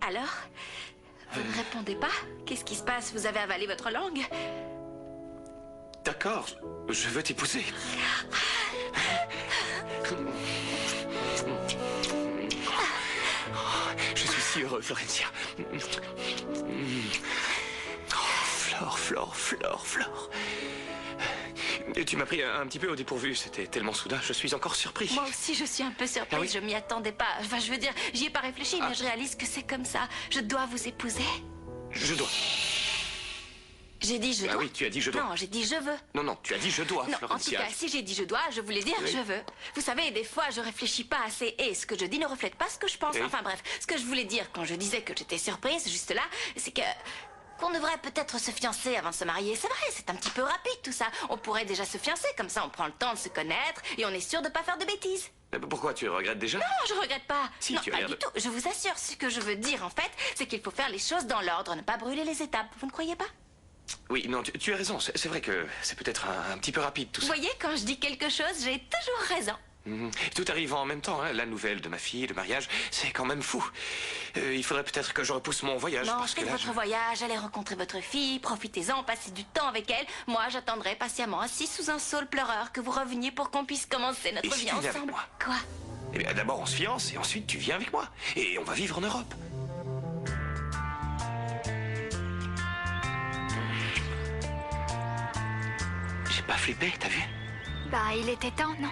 Alors? Vous ne répondez pas? Qu'est-ce qui se passe? Vous avez avalé votre langue? D'accord, je veux t'épouser. Je suis si heureux, Florencia. Oh, Flore. Tu m'as pris un petit peu au dépourvu, c'était tellement soudain, je suis encore surpris. Moi aussi, je suis un peu surprise, Ah oui? je m'y attendais pas. Enfin, je veux dire, j'y ai pas réfléchi, mais je réalise que c'est comme ça. Je dois vous épouser. Je dois. J'ai dit je dois. Ah oui, tu as dit je dois. Non, j'ai dit je veux. Non, tu as dit je dois, Non, en tout Florencia. cas, si j'ai dit je dois, je voulais dire Oui. je veux. Vous savez, des fois, je réfléchis pas assez et ce que je dis ne reflète pas ce que je pense. Oui. Enfin bref, ce que je voulais dire quand je disais que j'étais surprise, juste là, c'est que... qu'on devrait peut-être se fiancer avant de se marier. C'est vrai, c'est un petit peu rapide tout ça. On pourrait déjà se fiancer, comme ça on prend le temps de se connaître et on est sûr de pas faire de bêtises. Pourquoi, tu regrettes déjà? Non, je regrette pas. Si, non, tu as pas l'air du de- tout. Je vous assure, ce que je veux dire en fait, c'est qu'il faut faire les choses dans l'ordre, ne pas brûler les étapes. Vous ne croyez pas? Oui, non, tu as raison, c'est vrai que c'est peut-être un petit peu rapide tout Vous ça. voyez, quand je dis quelque chose, j'ai toujours raison. Tout arrive en même temps, hein. La nouvelle de ma fille, le mariage, c'est quand même fou. Il faudrait peut-être que je repousse mon voyage, Non, parce que faites là... votre voyage, allez rencontrer votre fille, profitez-en, passez du temps avec elle. Moi, j'attendrai patiemment assis sous un saule pleureur que vous reveniez pour qu'on puisse commencer notre Et si vie tu viens avec ensemble. moi? Quoi? Eh bien, d'abord on se fiance, et ensuite tu viens avec moi. Et on va vivre en Europe. J'ai pas flippé, t'as vu? Bah, il était temps, non?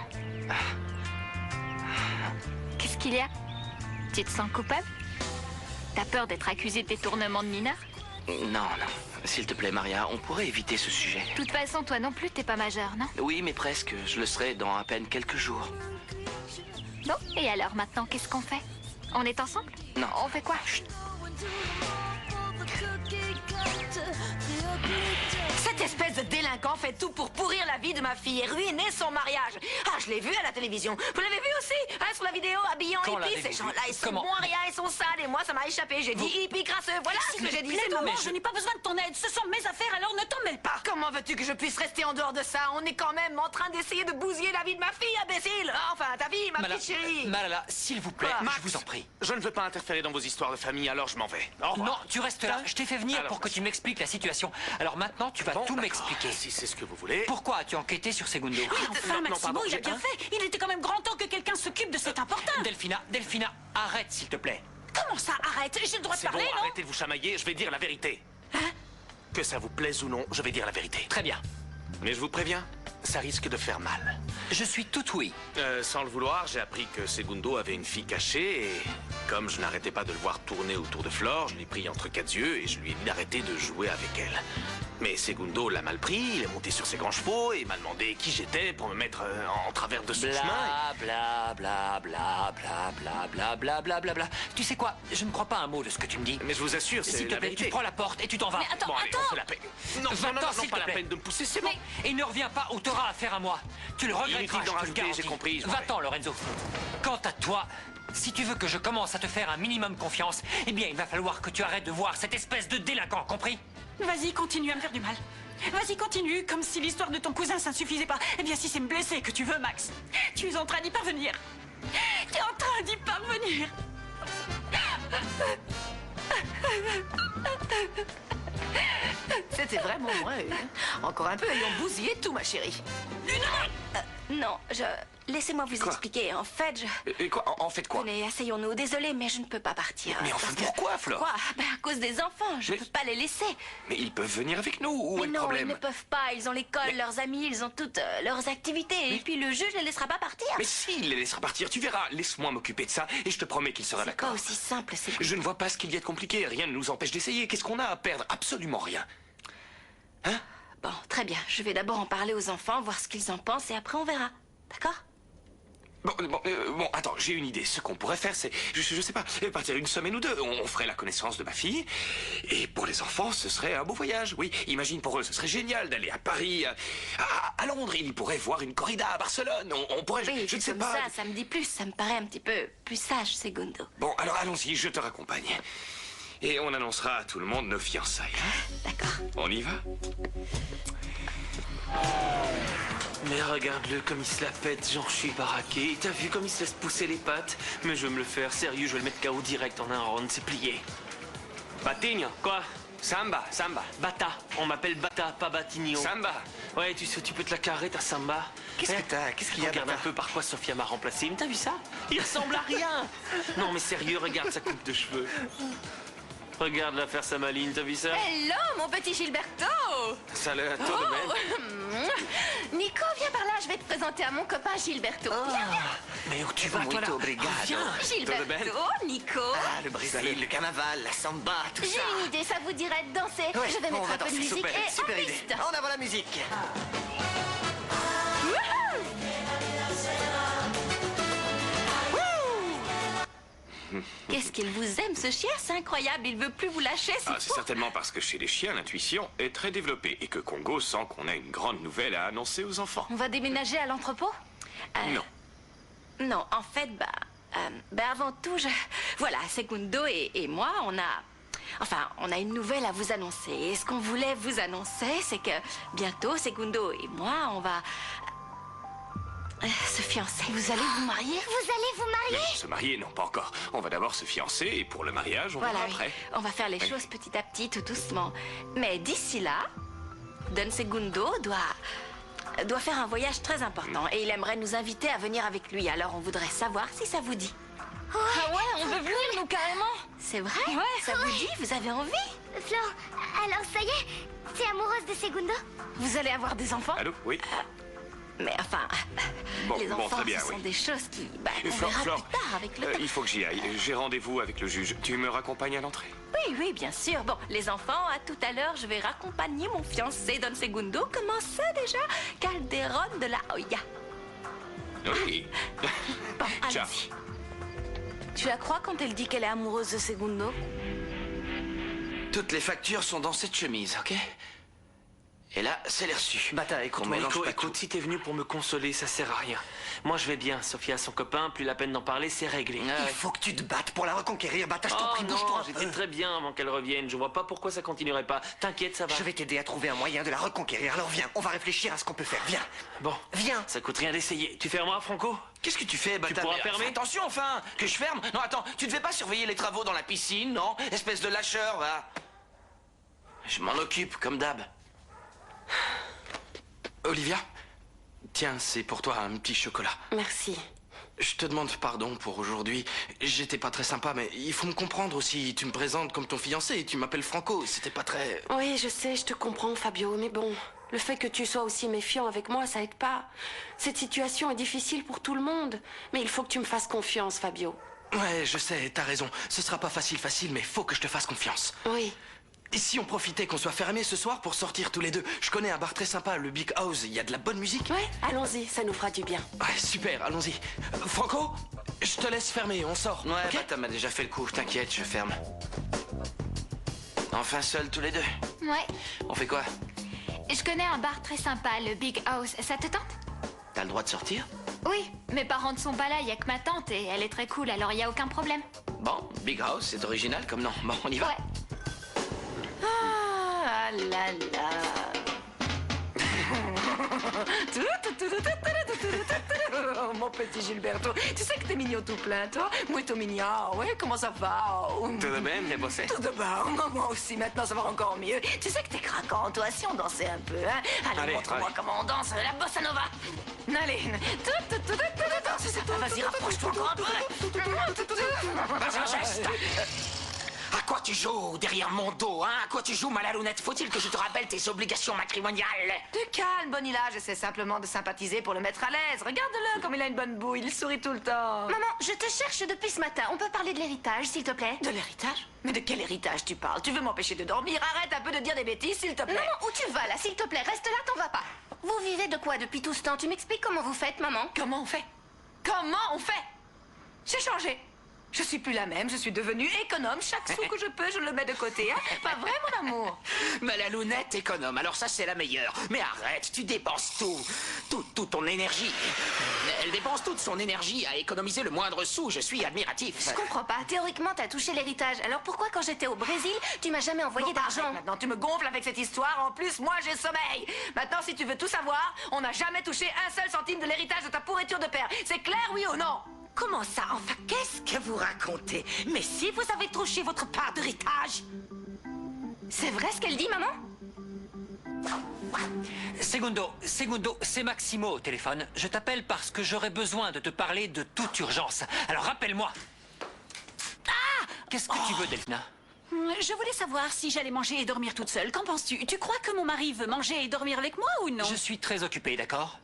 Qu'est-ce qu'il y a? Tu te sens coupable? T'as peur d'être accusé de détournement de mineur? Non. S'il te plaît, Maria, on pourrait éviter ce sujet. De toute façon, toi non plus, t'es pas majeur, non? Oui, mais presque. Je le serai dans à peine quelques jours. Bon, et alors maintenant, qu'est-ce qu'on fait? On est ensemble? Non. On fait quoi? Chut. Cette espèce de délinquant fait tout pour pourrir la vie de ma fille et ruiner son mariage. Ah, je l'ai vu à la télévision. Vous l'avez vu aussi, hein, sur la vidéo, habillé en Quand hippie. l'avez-vous Ces gens-là, vu? ils sont Comment? bons à rien, ils sont sales. Et moi, ça m'a échappé. J'ai dit hippie crasseux. Voilà ce que j'ai dit. C'est tout. maman, Je n'ai pas besoin de ton aide. Ce sont mes affaires, alors ne t'en mêle pas. Comment veux-tu que je puisse rester en dehors de ça? On est quand même en train d'essayer de bousiller la vie de ma fille, imbécile. Enfin, ta vie, ma petite chérie. Malala, s'il vous plaît, Quoi? je vous en prie. Je ne veux pas interférer dans vos histoires de famille, alors je m'en vais. Au revoir. Non, tu restes là. Je t'ai fait venir Alors, pour que tu m'expliques la situation. Alors maintenant, tu vas Bon, tout d'accord. m'expliquer. Si c'est ce que vous voulez. Pourquoi as-tu enquêté sur Segundo? Enfin, non, Maximo, pardon, il a j'ai bien un- fait. Il était quand même grand temps que quelqu'un s'occupe de cet important. Delphina, arrête, s'il te plaît. Comment ça, arrête? J'ai le droit de C'est bon, parler, non? arrêtez de vous chamailler, je vais dire la vérité. Que ça vous plaise ou non, je vais dire la vérité. Très bien. Mais je vous préviens, ça risque de faire mal. Je suis tout oui. Sans le vouloir, j'ai appris que Segundo avait une fille cachée et comme je n'arrêtais pas de le voir tourner autour de Flore, je l'ai pris entre quatre yeux et je lui ai dit d'arrêter de jouer avec elle. Mais Segundo l'a mal pris, il est monté sur ses grands chevaux et m'a demandé qui j'étais pour me mettre en travers de son chemin. Bla bla bla bla bla bla bla bla bla bla bla. Tu sais quoi? Je ne crois pas un mot de ce que tu me dis. Mais je vous assure, c'est S'il te la plaît, vérité. tu prends la porte et tu t'en vas. Mais attends, Bon, allez, attends. on fait la paix. Non, Va-t'en, s'il pas te la plaît. peine de me pousser, c'est bon. Et ne reviens pas ou t'auras affaire à moi. Tu le regretteras, Inutile d'en je te le rajouter, garantis. j'ai compris, je m'en Va-t'en, Lorenzo. Quant à toi, si tu veux que je commence à te faire un minimum confiance, eh bien, il va falloir que tu arrêtes de voir cette espèce de délinquant, compris? Vas-y, continue à me faire du mal. Vas-y, continue, comme si l'histoire de ton cousin, ça ne suffisait pas. Eh bien, si c'est me blesser que tu veux, Max, tu es en train d'y parvenir. Tu es en train d'y parvenir. C'était vraiment moi. Encore un peu, et on bousillait tout, ma chérie. Non, laissez-moi vous Quoi? expliquer. En fait, Quoi? En fait quoi? Venez, asseyons-nous. Désolée, mais je ne peux pas partir. Mais enfin, Parce que- pourquoi, Flore? Quoi? Ben, à cause des enfants. Je ne Mais- peux pas les laisser. Mais ils peuvent venir avec nous, où Mais est le non, problème? ils ne peuvent pas. Ils ont l'école, leurs amis, ils ont toutes leurs activités. Et puis le juge ne les laissera pas partir. Mais si, il les laissera partir, tu verras. Laisse-moi m'occuper de ça et je te promets qu'il sera C'est d'accord. pas aussi simple, c'est... Je ne vois pas ce qu'il y a de compliqué. Rien ne nous empêche d'essayer. Qu'est-ce qu'on a à perdre? Absolument rien. Hein? Bon, très bien. Je vais d'abord en parler aux enfants, voir ce qu'ils en pensent, et après on verra. D'accord? Bon, attends, j'ai une idée. Ce qu'on pourrait faire, c'est, je sais pas, partir une semaine ou deux. On ferait la connaissance de ma fille. Et pour les enfants, ce serait un beau voyage. Oui, imagine pour eux, ce serait génial d'aller à Paris, à Londres. Ils pourraient voir une corrida à Barcelone. On pourrait, Oui, je ne sais comme pas. ça me dit plus. Ça me paraît un petit peu plus sage, Segundo. Bon, alors allons-y, je te raccompagne. Et on annoncera à tout le monde nos fiançailles. D'accord. On y va? Mais regarde-le comme il se la pète, j'en suis baraqué. T'as vu comme il se laisse pousser les pattes? Mais je vais me le faire, sérieux, je vais le mettre KO direct en un round, c'est plié. Batigno, quoi? Samba, samba. Bata. On m'appelle Bata, pas Batigno. Samba. Ouais, tu peux te la carrer, ta samba. Qu'est-ce que t'as? Qu'est-ce qu'il y a, Regarde Bata? un peu par quoi Sofia m'a remplacé. Mais t'as vu ça? Il ressemble à rien. Non, mais sérieux, regarde sa coupe de cheveux. Regarde-la faire sa maline, t'as vu ça? Hello, mon petit Gilberto! Salut à toi de même. Nico, viens par là, je vais te présenter à mon copain Gilberto. Viens, Mais où tu vas, toi, là? Muito obrigado. Viens. Gilberto, Nico. Ah, le Brésil, le carnaval, la samba, tout J'ai ça. une idée, ça vous dirait de danser. Ouais, Je vais on mettre va un peu de danser. musique Super, et super en idée. piste. En avant la musique. Qu'est-ce qu'il vous aime, ce chien? C'est incroyable, il veut plus vous lâcher, Ah, c'est fou. certainement parce que chez les chiens, l'intuition est très développée et que Congo sent qu'on a une grande nouvelle à annoncer aux enfants. On va déménager à l'entrepôt? Non. Non, en fait, avant tout, voilà, Segundo et moi, on a une nouvelle à vous annoncer. Et ce qu'on voulait vous annoncer, c'est que bientôt, Segundo et moi, on va se fiancer. Vous allez vous marier? Vous allez vous marier? Mais se marier, non, pas encore. On va d'abord se fiancer et pour le mariage, on Voilà, verra oui. après. On va faire les Oui. choses petit à petit, tout doucement. Mais d'ici là, Don Segundo doit faire un voyage très important et il aimerait nous inviter à venir avec lui. Alors on voudrait savoir si ça vous dit. Ah ouais, on veut venir, nous, carrément. C'est vrai? Ça vous dit? Vous avez envie? Flore, alors ça y est, t'es amoureuse de Segundo? Vous allez avoir des enfants? Allô? Oui. Mais enfin, Bon, les bon, enfants, très bien, ce sont oui. des choses qui... on Flore, verra Flore, plus tard avec le temps. il faut que j'y aille. J'ai rendez-vous avec le juge. Tu me raccompagnes à l'entrée? Oui, bien sûr. Bon, les enfants, à tout à l'heure, je vais raccompagner mon fiancé Don Segundo. Comment ça déjà? Calderon de la Hoya. Oui. Bon, Ciao. allons-y. Tu la crois quand elle dit qu'elle est amoureuse de Segundo? Toutes les factures sont dans cette chemise, ok? Et là, c'est les reçus. Bata, écoute, Mais mélange Nico, pas écoute, tout. si t'es venu pour me consoler, ça sert à rien. Moi, je vais bien. Sofia a son copain, plus la peine d'en parler, c'est réglé. Il faut que tu te battes pour la reconquérir, Bata, je t'en Oh prie, bouge-toi non, un j'étais peu. très bien avant qu'elle revienne. Je vois pas pourquoi ça continuerait pas. T'inquiète, ça va. Je vais t'aider à trouver un moyen de la reconquérir. Alors viens, on va réfléchir à ce qu'on peut faire. Viens. Bon, Viens. ça coûte rien d'essayer. Tu fermeras, Franco? Qu'est-ce que tu fais, Bata? pourras Mais, fermer? Attention, enfin, que je ferme. Non, attends, tu devais pas surveiller les travaux dans la piscine, non? Espèce de lâcheur, va. Je m'en occupe, comme d'hab. Olivia, tiens, c'est pour toi un petit chocolat. Merci. Je te demande pardon pour aujourd'hui. J'étais pas très sympa, mais il faut me comprendre aussi. Tu me présentes comme ton fiancé et tu m'appelles Franco. C'était pas très... Oui, je sais, je te comprends, Fabio, mais bon, le fait que tu sois aussi méfiant avec moi, ça aide pas. Cette situation est difficile pour tout le monde, mais il faut que tu me fasses confiance, Fabio. Ouais, je sais, t'as raison. Ce sera pas facile, mais faut que je te fasse confiance. Oui. Et si on profitait qu'on soit fermés ce soir pour sortir tous les deux? Je connais un bar très sympa, le Big House. Il y a de la bonne musique. Ouais, allons-y, ça nous fera du bien. Ouais, super, allons-y. Franco, je te laisse fermer, on sort. Ouais, ok Bata m'a déjà fait le coup, t'inquiète, je ferme. Enfin seuls tous les deux. Ouais. On fait quoi? Je connais un bar très sympa, le Big House. Ça te tente? T'as le droit de sortir? Oui, mes parents ne sont pas là, il y a que ma tante et elle est très cool, alors il y a aucun problème. Bon, Big House, c'est original comme nom. Bon, on y va. Ouais. Ah là là. Oh, mon petit Gilberto, tu sais que t'es mignon tout plein, toi? Muito mignon, ouais, comment ça va? Tout de même, les bossés. Tout d'abord, moi aussi, maintenant ça va encore mieux. Tu sais que t'es craquant, toi, si on dansait un peu, hein? Allez, Allez, montre-moi allez. comment on danse, la bossa nova. Allez, vas-y, rapproche-toi encore un peu. Vas-y, geste. À quoi tu joues derrière mon dos, hein? À quoi tu joues, Malalounette? Faut-il que je te rappelle tes obligations matrimoniales? Te calme, Bonilla, j'essaie simplement de sympathiser pour le mettre à l'aise. Regarde-le comme il a une bonne bouille, il sourit tout le temps. Maman, je te cherche depuis ce matin. On peut parler de l'héritage, s'il te plaît? De l'héritage? Mais de quel héritage tu parles? Tu veux m'empêcher de dormir? Arrête un peu de dire des bêtises, s'il te plaît. Maman, où tu vas là? S'il te plaît, reste là, t'en vas pas. Vous vivez de quoi depuis tout ce temps? Tu m'expliques comment vous faites, maman? Comment on fait? Comment on fait? J'ai changé. Je suis plus la même, je suis devenue économe. Chaque sou que je peux, je le mets de côté. Hein? Pas vrai, mon amour? Malalounette économe, alors ça c'est la meilleure. Mais arrête, tu dépenses toute ton énergie. Elle dépense toute son énergie à économiser le moindre sou, je suis admiratif. Je comprends pas. Théoriquement, t'as touché l'héritage. Alors pourquoi, quand j'étais au Brésil, tu m'as jamais envoyé Bon, d'argent? arrête maintenant, tu me gonfles avec cette histoire. En plus, moi, j'ai sommeil. Maintenant, si tu veux tout savoir, on n'a jamais touché un seul centime de l'héritage de ta pourriture de père. C'est clair, oui ou non? Comment ça? Enfin, qu'est-ce que vous racontez? Mais si vous avez touché votre part d'héritage, C'est vrai ce qu'elle dit, maman? Segundo, c'est Maximo au téléphone. Je t'appelle parce que j'aurais besoin de te parler de toute urgence. Alors rappelle-moi. Ah! Qu'est-ce que tu veux, Delphina? Je voulais savoir si j'allais manger et dormir toute seule. Qu'en penses-tu? Tu crois que mon mari veut manger et dormir avec moi ou non? Je suis très occupé, d'accord?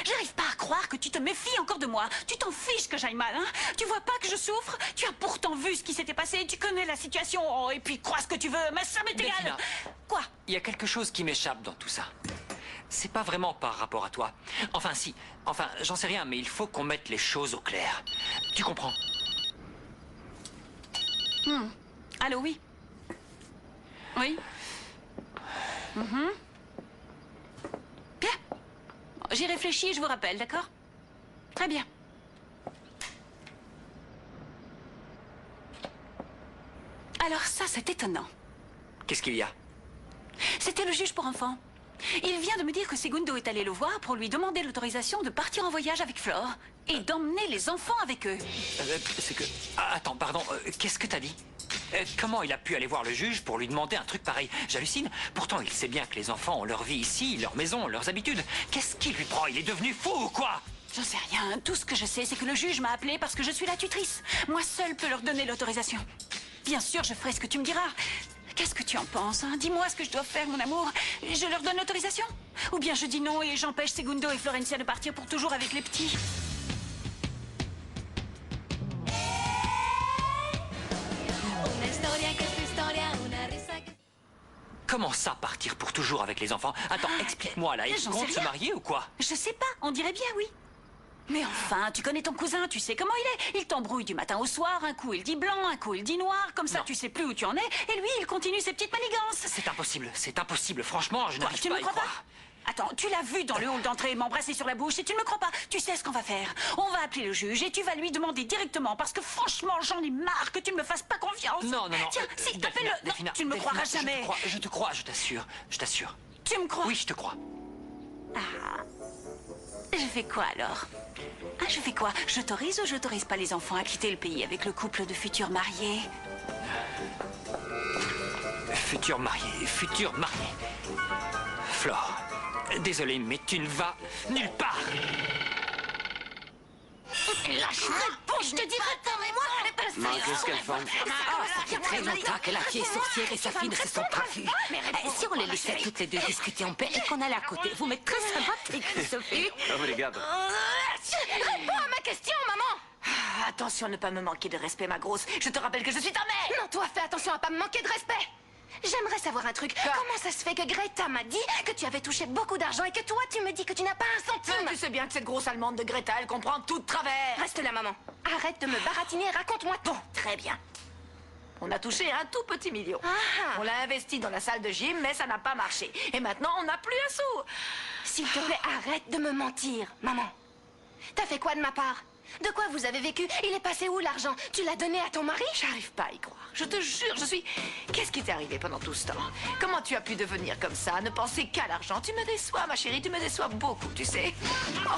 J'arrive pas à croire que tu te méfies encore de moi. Tu t'en fiches que j'aille mal, hein? Tu vois pas que je souffre? Tu as pourtant vu ce qui s'était passé, tu connais la situation. Oh, et puis crois ce que tu veux, mais ça m'est égal. Delphina, quoi? Il y a quelque chose qui m'échappe dans tout ça. C'est pas vraiment par rapport à toi. Enfin, si. Enfin, j'en sais rien, mais il faut qu'on mette les choses au clair. Tu comprends? Allô, oui? Oui? Bien. J'y réfléchis et je vous rappelle, d'accord? Très bien. Alors ça, c'est étonnant. Qu'est-ce qu'il y a? C'était le juge pour enfants. Il vient de me dire que Segundo est allé le voir pour lui demander l'autorisation de partir en voyage avec Flore et d'emmener les enfants avec eux. C'est que... Ah, attends, pardon, qu'est-ce que t'as dit? Comment il a pu aller voir le juge pour lui demander un truc pareil? J'hallucine. Pourtant, il sait bien que les enfants ont leur vie ici, leur maison, leurs habitudes. Qu'est-ce qui lui prend? Il est devenu fou ou quoi? J'en sais rien. Tout ce que je sais, c'est que le juge m'a appelé parce que je suis la tutrice. Moi seule peux leur donner l'autorisation. Bien sûr, je ferai ce que tu me diras. Qu'est-ce que tu en penses, hein? Dis-moi ce que je dois faire, mon amour. Je leur donne l'autorisation? Ou bien je dis non et j'empêche Segundo et Florencia de partir pour toujours avec les petits? Comment ça, partir pour toujours avec les enfants? Attends, explique-moi là, ils comptent se marier ou quoi? Je sais pas, on dirait bien oui. Mais enfin, tu connais ton cousin, tu sais comment il est. Il t'embrouille du matin au soir, un coup il dit blanc, un coup il dit noir, comme ça tu sais plus où tu en es, et lui il continue ses petites manigances. C'est impossible, franchement, je n'arrive pas à y croire. Attends, tu l'as vu dans le hall d'entrée m'embrasser sur la bouche et tu ne me crois pas. Tu sais ce qu'on va faire. On va appeler le juge et tu vas lui demander directement parce que franchement, j'en ai marre que tu ne me fasses pas confiance. Non. Tiens, si, appelle-le. Non, tu ne me croiras jamais. Je te crois, je t'assure. Tu me crois? Oui, je te crois. Ah. Je fais quoi alors? Ah, je fais quoi? J'autorise ou j'autorise pas les enfants à quitter le pays avec le couple de futurs mariés? Futur marié. Flore, désolé, mais tu ne vas nulle part. Lâche-moi! Je te dis pas, mais moi, qu'est-ce qu'elle fait? Ça fait très longtemps que la vieille sorcière et sa fille ne se sont pas vues. Si on les laissait toutes les deux discuter en paix et qu'on allait à côté, vous m'êtes très sympathique, Sophie. Obrigado. Réponds à ma question, maman! Attention à ne pas me manquer de respect, ma grosse. Je te rappelle que je suis ta mère. Non, toi, fais attention à pas me manquer de respect! J'aimerais savoir un truc. Comment ça se fait que Greta m'a dit que tu avais touché beaucoup d'argent et que toi, tu me dis que tu n'as pas un centime? Tu sais bien que cette grosse allemande de Greta, elle comprend tout de travers. Reste là, maman. Arrête de me baratiner et raconte-moi tout. Très bien. On a touché un tout petit million. On l'a investi dans la salle de gym, mais ça n'a pas marché. Et maintenant, on n'a plus un sou. S'il te plaît, arrête de me mentir, maman. T'as fait quoi de ma part? De quoi vous avez vécu? Il est passé où l'argent? Tu l'as donné à ton mari? J'arrive pas à y croire. Je te jure, je suis... Qu'est-ce qui t'est arrivé pendant tout ce temps? Comment tu as pu devenir comme ça, ne penser qu'à l'argent? Tu me déçois, ma chérie, tu me déçois beaucoup, tu sais. Oh.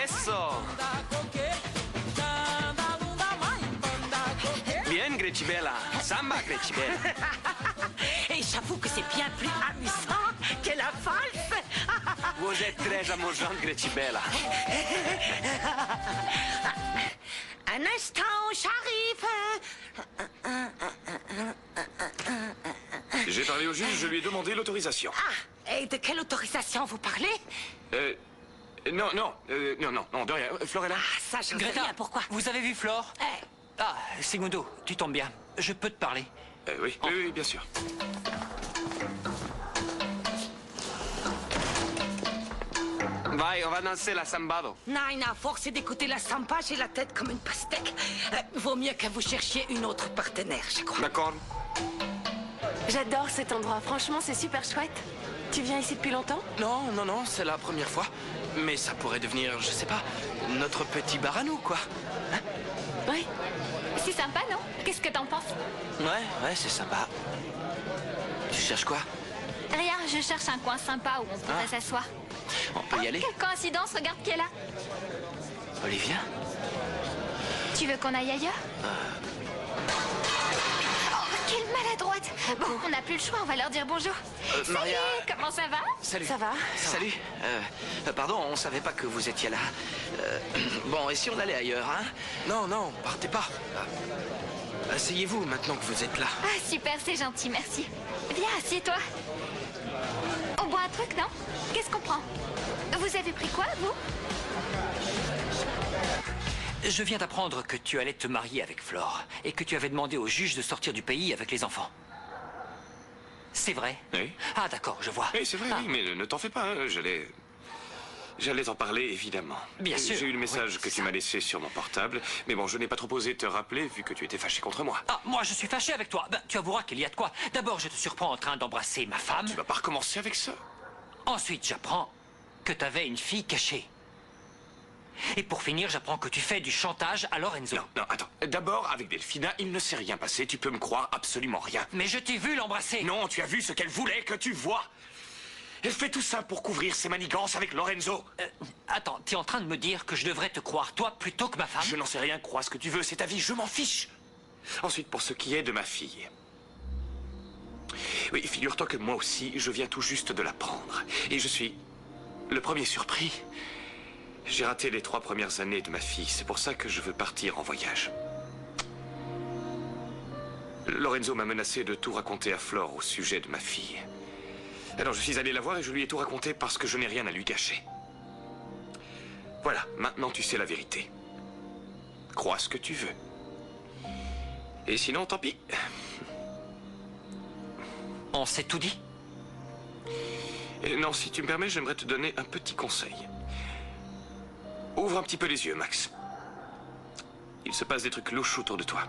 Eso! Bien, Gretibella. Samba, Gretibella. Et j'avoue que c'est bien plus amusant que la valse. Vous êtes très amusante, Gretibella. Un instant, j'arrive. J'ai parlé au juge, je lui ai demandé l'autorisation. Ah, et de quelle autorisation vous parlez? Non, de rien. Florella? Ah, ça, je sais rien, pourquoi? Vous avez vu Flore? Ah, Segundo, tu tombes bien. Je peux te parler? Oui, oui, bien sûr. Vai, on va danser la sambado. Naina, à force d'écouter la samba, j'ai la tête comme une pastèque. Vaut mieux que vous cherchiez une autre partenaire, je crois. D'accord. J'adore cet endroit. Franchement, c'est super chouette. Tu viens ici depuis longtemps? Non, c'est la première fois. Mais ça pourrait devenir, je sais pas, notre petit bar à nous, quoi. Hein? Oui. C'est sympa, non? Qu'est-ce que t'en penses? Ouais, c'est sympa. Tu cherches quoi? Rien, je cherche un coin sympa où on pourrait s'asseoir. On peut y aller? Quelle coïncidence, regarde qui est là. Olivia? Tu veux qu'on aille ailleurs? Quelle maladroite. Bon, on n'a plus le choix, on va leur dire bonjour. Maria... Salut, comment ça va? Salut. Ça va? Salut. Pardon, on savait pas que vous étiez là. Bon, et si on allait ailleurs, hein? Non, non, partez pas. Asseyez-vous maintenant que vous êtes là. Ah, super, c'est gentil, merci. Viens, assieds-toi. On boit un truc, non? Qu'est-ce qu'on prend? Vous avez pris quoi, vous? Je viens d'apprendre que tu allais te marier avec Flore et que tu avais demandé au juge de sortir du pays avec les enfants. C'est vrai? Oui. Ah, d'accord, je vois. Oui, c'est vrai, oui, mais ne t'en fais pas, hein, J'allais t'en parler, évidemment. Bien sûr. J'ai eu le message Oui, que tu m'as laissé sur mon portable, mais bon, je n'ai pas trop osé te rappeler vu que tu étais fâché contre moi. Ah, moi je suis fâché avec toi. Ben, tu avoueras qu'il y a de quoi. D'abord, je te surprends en train d'embrasser ma femme. Tu vas pas recommencer avec ça? Ensuite, j'apprends que tu avais une fille cachée. Et pour finir, j'apprends que tu fais du chantage à Lorenzo. Non, non, attends. D'abord, avec Delphina, il ne s'est rien passé. Tu peux me croire absolument rien. Mais je t'ai vu l'embrasser. Non, tu as vu ce qu'elle voulait que tu vois. Elle fait tout ça pour couvrir ses manigances avec Lorenzo. Attends, t'es en train de me dire que je devrais te croire toi plutôt que ma femme? Je n'en sais rien, crois ce que tu veux, c'est ta vie, je m'en fiche. Ensuite, pour ce qui est de ma fille. Oui, figure-toi que moi aussi, je viens tout juste de l'apprendre. Et je suis le premier surpris. J'ai raté les 3 premières années de ma fille, c'est pour ça que je veux partir en voyage. Lorenzo m'a menacé de tout raconter à Flore au sujet de ma fille. Alors je suis allé la voir et je lui ai tout raconté parce que je n'ai rien à lui cacher. Voilà, maintenant tu sais la vérité. Crois ce que tu veux. Et sinon, tant pis. On s'est tout dit? Non, si tu me permets, j'aimerais te donner un petit conseil. Ouvre un petit peu les yeux, Max. Il se passe des trucs louches autour de toi.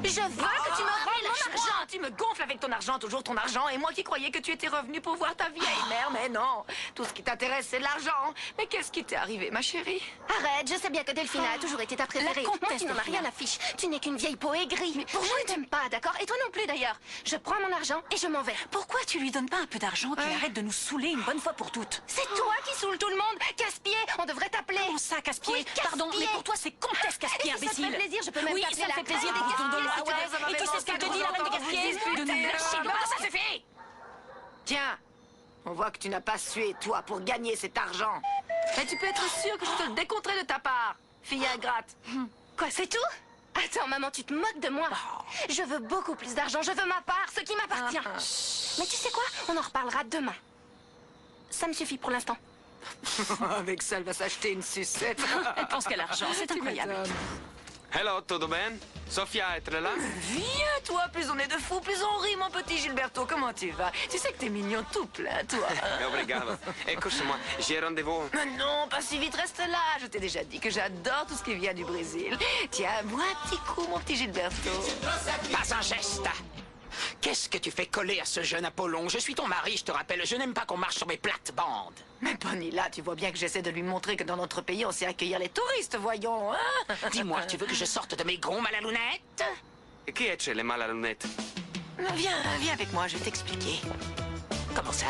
Je veux que tu me rendes mon argent. Tu me gonfles avec ton argent, toujours ton argent. Et moi qui croyais que tu étais revenu pour voir ta vieille mère, mais non. Tout ce qui t'intéresse, c'est l'argent. Mais qu'est-ce qui t'est arrivé, ma chérie? Arrête, je sais bien que Delphina a toujours été ta préférée. La comtesse Moi, tu n'en as rien à fiche. Tu n'es qu'une vieille peau aigrie. Mais pourquoi je ne t'aime pas, d'accord? Et toi non plus, d'ailleurs. Je prends mon argent et je m'en vais. Pourquoi tu lui donnes pas un peu d'argent qu'il arrête de nous saouler une bonne fois pour toutes? C'est toi qui saoule tout le monde. Casse-pied, on devrait t'appeler. Comment ça, Casse-Pied? Oui, Pardon, Casse-Pied. mais pour toi, c'est comtesse Casse-Pied, Et si ça te imbécile. fait plaisir, je peux même oui, t'appeler ça me la fait plaisir reine des d'écouter de Casse-Pieds. moi. Ah ouais, ça Et tu sais ce qu'elle te dit, la reine des Casse-Pieds? De nous lâcher de Ça suffit! Tiens, on voit que tu n'as pas sué, toi, pour gagner cet argent. Mais tu peux être sûr que je te le décompterai de ta part, fille ingrate. Quoi, c'est tout? Attends, maman, tu te moques de moi. Je veux beaucoup plus d'argent, je veux ma part, ce qui m'appartient. Mais tu sais quoi? On en reparlera demain. Ça me suffit pour l'instant. Avec ça, elle va s'acheter une sucette. Elle pense qu'à l'argent, c'est incroyable. Hello, todo bien? Sofia, es là? Viens, toi, plus on est de fous, plus on rit, mon petit Gilberto. Comment tu vas? Tu sais que t'es mignon tout plein, toi. Obrigado. Écoute-moi, j'ai rendez-vous. Mais non, pas si vite, reste là. Je t'ai déjà dit que j'adore tout ce qui vient du Brésil. Tiens, bois un petit coup, mon petit Gilberto. Pas un geste. Qu'est-ce que tu fais coller à ce jeune Apollon? Je suis ton mari, je te rappelle. Je n'aime pas qu'on marche sur mes plates-bandes. Mais Bonnie, là, tu vois bien que j'essaie de lui montrer que dans notre pays, on sait accueillir les touristes, voyons. Hein? Dis-moi, tu veux que je sorte de mes gonds mal à lunettes? Qui est les mal à lunettes? Viens avec moi, je vais t'expliquer. Comment ça?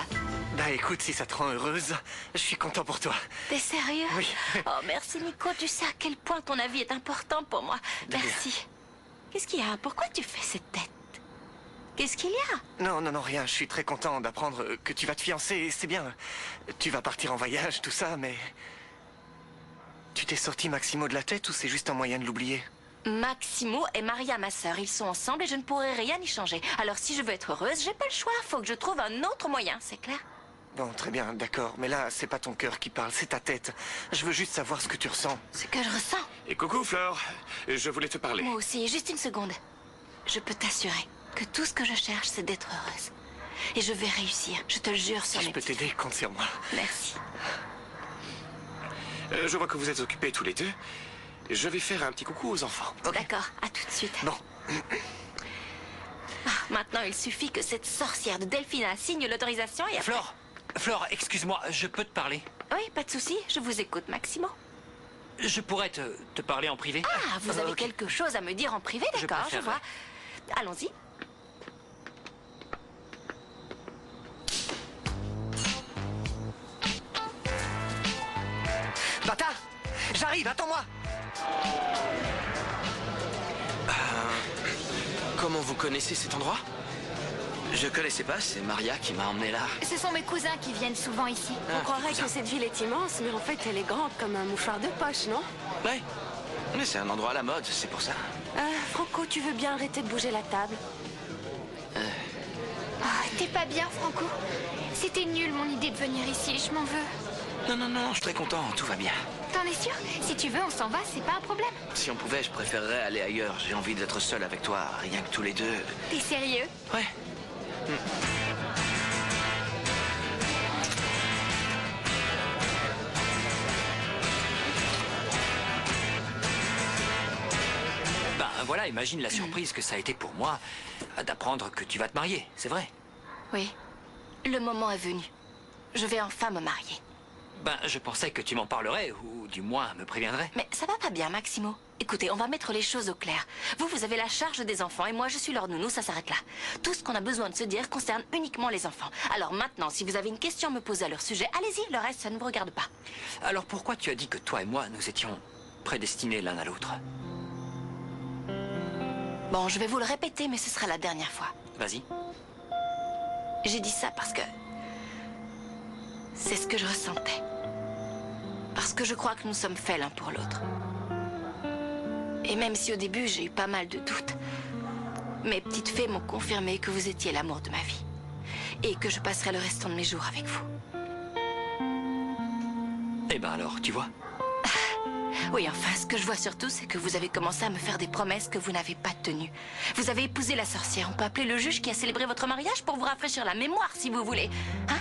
Bah écoute, si ça te rend heureuse, je suis content pour toi. T'es sérieux? Oui. Oh, merci, Nico. Tu sais à quel point ton avis est important pour moi. Merci. Qu'est-ce qu'il y a? Pourquoi tu fais cette tête? Qu'est-ce qu'il y a? Non, non, non, rien. Je suis très content d'apprendre que tu vas te fiancer. C'est bien. Tu vas partir en voyage, tout ça, mais... Tu t'es sorti Maximo de la tête ou c'est juste un moyen de l'oublier? Maximo est marié à ma sœur. Ils sont ensemble et je ne pourrai rien y changer. Alors si je veux être heureuse, j'ai pas le choix. Faut que je trouve un autre moyen, c'est clair? Bon, très bien, d'accord. Mais là, c'est pas ton cœur qui parle, c'est ta tête. Je veux juste savoir ce que tu ressens. Ce que je ressens? Et coucou, Flore. Je voulais te parler. Moi aussi, juste une seconde. Je peux t'assurer que tout ce que je cherche, c'est d'être heureuse. Et je vais réussir, je te le jure sur Si mes je peux petits. t'aider, compte sur moi. Merci. Je vois que vous êtes occupés tous les deux. Je vais faire un petit coucou aux enfants. D'accord, à tout de suite. Bon. Ah, maintenant, il suffit que cette sorcière de Delphina signe l'autorisation et après... Flore, excuse-moi, je peux te parler? Oui, pas de souci, je vous écoute, Maximo. Je pourrais te parler en privé? Ah, vous avez ok. quelque chose à me dire en privé, d'accord, je préférerais. vois. Allons-y. Bata, J'arrive, attends-moi. Comment vous connaissez cet endroit? Je connaissais pas, c'est Maria qui m'a emmené là. Ce sont mes cousins qui viennent souvent ici. On croirait que cette ville est immense, mais en fait, elle est grande comme un mouchoir de poche, non? Ouais, mais c'est un endroit à la mode, c'est pour ça. Franco, tu veux bien arrêter de bouger la table? T'es pas bien, Franco? C'était nul, mon idée de venir ici, je m'en veux. Non, je suis très content, tout va bien. T'en es sûr? Si tu veux, on s'en va, c'est pas un problème. Si on pouvait, je préférerais aller ailleurs. J'ai envie d'être seul avec toi, rien que tous les deux. T'es sérieux? Ouais. Ben voilà, imagine la surprise que ça a été pour moi d'apprendre que tu vas te marier, c'est vrai? Oui, le moment est venu. Je vais enfin me marier. Ben, je pensais que tu m'en parlerais, ou du moins me préviendrais. Mais ça va pas bien, Maximo. Écoutez, on va mettre les choses au clair. Vous avez la charge des enfants et moi, je suis leur nounou, ça s'arrête là. Tout ce qu'on a besoin de se dire concerne uniquement les enfants. Alors maintenant, si vous avez une question à me poser à leur sujet, allez-y, le reste, ça ne vous regarde pas. Alors pourquoi tu as dit que toi et moi, nous étions prédestinés l'un à l'autre? Bon, je vais vous le répéter, mais ce sera la dernière fois. Vas-y. J'ai dit ça parce que... c'est ce que je ressentais. Parce que je crois que nous sommes faits l'un pour l'autre. Et même si au début j'ai eu pas mal de doutes, mes petites fées m'ont confirmé que vous étiez l'amour de ma vie. Et que je passerai le restant de mes jours avec vous. Eh ben alors, tu vois? Oui, enfin, ce que je vois surtout, c'est que vous avez commencé à me faire des promesses que vous n'avez pas tenues. Vous avez épousé la sorcière. On peut appeler le juge qui a célébré votre mariage pour vous rafraîchir la mémoire, si vous voulez. Hein?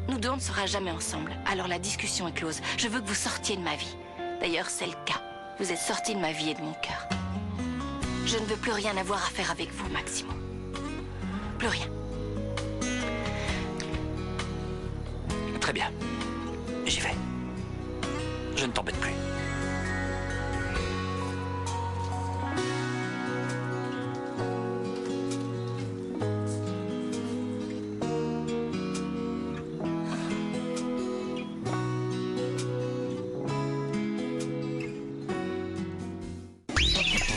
Nous deux, on ne sera jamais ensemble. Alors la discussion est close. Je veux que vous sortiez de ma vie. D'ailleurs, c'est le cas. Vous êtes sorti de ma vie et de mon cœur. Je ne veux plus rien avoir à faire avec vous, Maximo. Plus rien. Très bien. J'y vais. Je ne t'embête plus.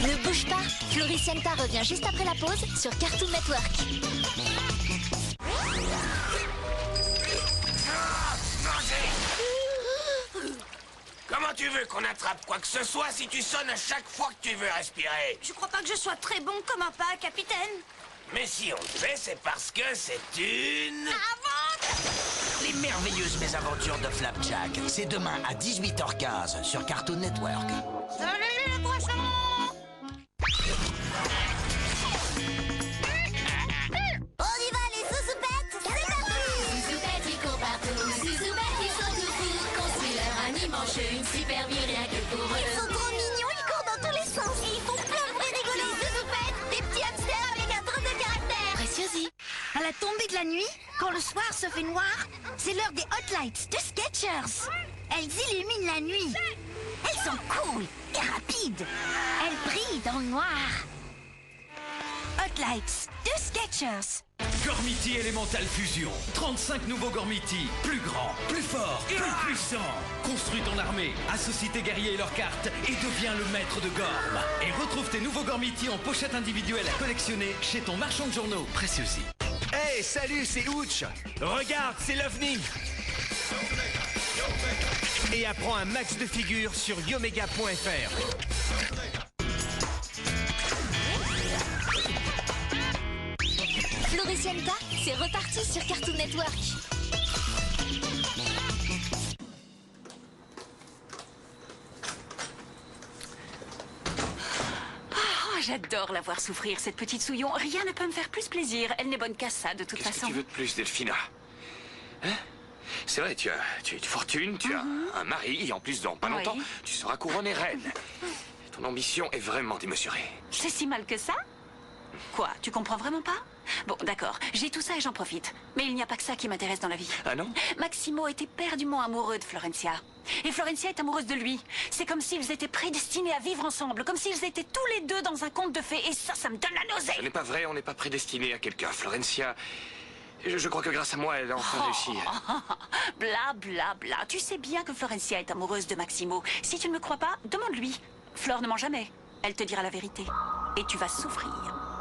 Ne bouge pas, Floricienta revient juste après la pause sur Cartoon Network. Comment tu veux qu'on attrape quoi que ce soit si tu sonnes à chaque fois que tu veux respirer? Je crois pas que je sois très bon comme un pas, capitaine. Mais si on le fait, c'est parce que c'est une... Les merveilleuses mésaventures de Flapjack, c'est demain à 18h15 sur Cartoon Network. Salut les poissons! On y va les zouzoupettes, c'est parti! Zouzoupettes, ils courent partout. Zouzoupettes, ils sont tout fous. Construisent leur un immense jeu, une super vie rien que pour eux. Ils sont trop mignons, ils courent dans tous les sens et ils font plein de bruits rigolos. Les zouzoupettes, des petits hamsters avec un drôle de caractère. Préciosi. À la tombée de la nuit, quand le soir se fait noir, c'est l'heure des Hot Lights de Skechers. Elles illuminent la nuit. Elles sont cool et rapides. Elles brillent dans le noir. Hot Lights de Skechers. Gormiti Elemental Fusion. 35 nouveaux Gormiti. Plus grands, plus forts, plus puissants. Construis ton armée, associe tes guerriers et leurs cartes et deviens le maître de Gorm. Et retrouve tes nouveaux Gormiti en pochette individuelle à collectionner chez ton marchand de journaux Préciosi. Hey, salut, c'est Ouch. Regarde, c'est l'OVNI. Et apprends un max de figures sur yomega.fr. Floricienta, c'est reparti sur Cartoon Network. J'adore la voir souffrir, cette petite souillon. Rien ne peut me faire plus plaisir. Elle n'est bonne qu'à ça, de toute Qu'est-ce façon. que tu veux de plus, Delphina? Hein? C'est vrai, tu as une fortune, tu as un mari, et en plus, dans pas longtemps, Oui. tu seras couronnée reine. Ton ambition est vraiment démesurée. C'est si mal que ça? Quoi, tu comprends vraiment pas? Bon, d'accord, j'ai tout ça et j'en profite. Mais il n'y a pas que ça qui m'intéresse dans la vie. Ah non? Maximo est éperdument amoureux de Florencia. Et Florencia est amoureuse de lui. C'est comme s'ils étaient prédestinés à vivre ensemble, comme s'ils étaient tous les deux dans un conte de fées. Et ça me donne la nausée. Ce n'est pas vrai, on n'est pas prédestiné à quelqu'un. Florencia Je crois que grâce à moi, elle a enfin réussi. Bla bla bla. Tu sais bien que Florencia est amoureuse de Maximo. Si tu ne me crois pas, demande-lui. Flore ne ment jamais. Elle te dira la vérité. Et tu vas souffrir.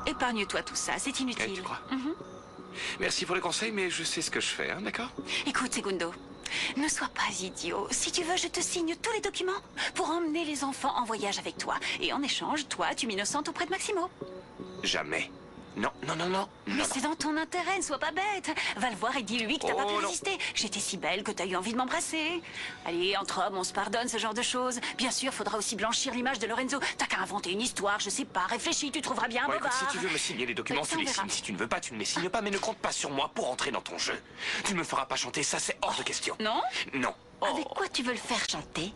Épargne-toi tout ça, c'est inutile. Tu crois? Merci pour le conseil, mais je sais ce que je fais, hein, d'accord? Écoute, Segundo, ne sois pas idiot. Si tu veux, je te signe tous les documents pour emmener les enfants en voyage avec toi. Et en échange, toi, tu m'innocentes auprès de Maximo. Jamais. Non, non, non, non. Mais c'est dans ton intérêt, ne sois pas bête. Va le voir et dis-lui que t'as pas pu résister. J'étais si belle que t'as eu envie de m'embrasser. Allez, entre hommes, on se pardonne ce genre de choses. Bien sûr, faudra aussi blanchir l'image de Lorenzo. T'as qu'à inventer une histoire, je sais pas. Réfléchis, tu trouveras bien un bobard. Écoute, si tu veux me signer les documents, tu les signes. Si tu ne veux pas, tu ne les signes pas. Mais ne compte pas sur moi pour entrer dans ton jeu. Tu ne me feras pas chanter, ça c'est hors de question. Non? Non. Avec quoi tu veux le faire chanter?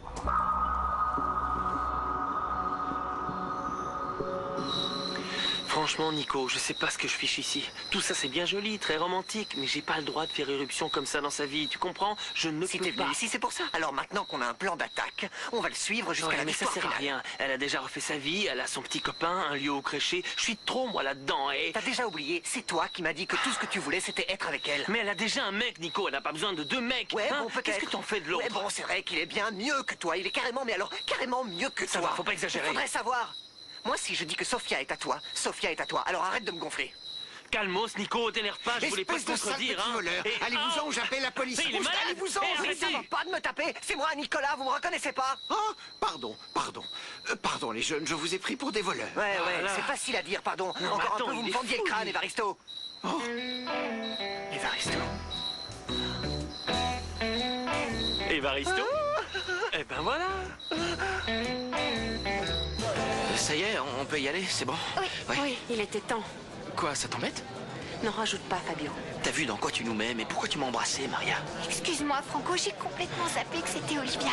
Franchement, Nico, je sais pas ce que je fiche ici. Tout ça, c'est bien joli, très romantique, mais j'ai pas le droit de faire éruption comme ça dans sa vie, tu comprends? Je ne Si peux t'es pas. venu ici, c'est pour ça. Alors maintenant qu'on a un plan d'attaque, on va le suivre jusqu'à Ouais, la mais ça victoire sert à finale. rien. Elle a déjà refait sa vie, elle a son petit copain, un lieu au créché. Je suis trop, moi, là-dedans, et... T'as déjà oublié, c'est toi qui m'as dit que tout ce que tu voulais, c'était être avec elle. Mais elle a déjà un mec, Nico, elle n'a pas besoin de deux mecs. Ouais, hein? bon, peut-être. Qu'est-ce que t'en fais de l'autre? Ouais, bon, c'est vrai qu'il est bien mieux que toi. Il est carrément, mais alors, carrément mieux que Ça toi. va, faut pas exagérer. Il faudrait savoir. Moi, si je dis que Sofia est à toi, Sofia est à toi. Alors arrête de me gonfler. Calmos, Nico, t'énerve pas, je voulais pas te Espèce de sale contredire, petit hein. voleur. Et- Allez-vous-en ou j'appelle la police. Mais il est malade. Allez-vous-en, Eh, mais ça arrêtez. va pas de me taper. C'est moi, Nicolas, vous me reconnaissez pas? Oh, pardon, pardon. Pardon, les jeunes, je vous ai pris pour des voleurs. Ouais, Ah, là. c'est facile à dire, pardon. Non, mais Encore attends, un peu, vous il me est fendiez le fou, crâne, lui. Évaristo. Oh. Évaristo. Évaristo? Eh ben voilà. Ça y est, on peut y aller, c'est bon? Oui, Ouais. oui, il était temps. Quoi, ça t'embête? N'en rajoute pas, Fabio. T'as vu dans quoi tu nous mets, mais pourquoi tu m'as embrassé, Maria? Excuse-moi, Franco, j'ai complètement zappé que c'était Olivia.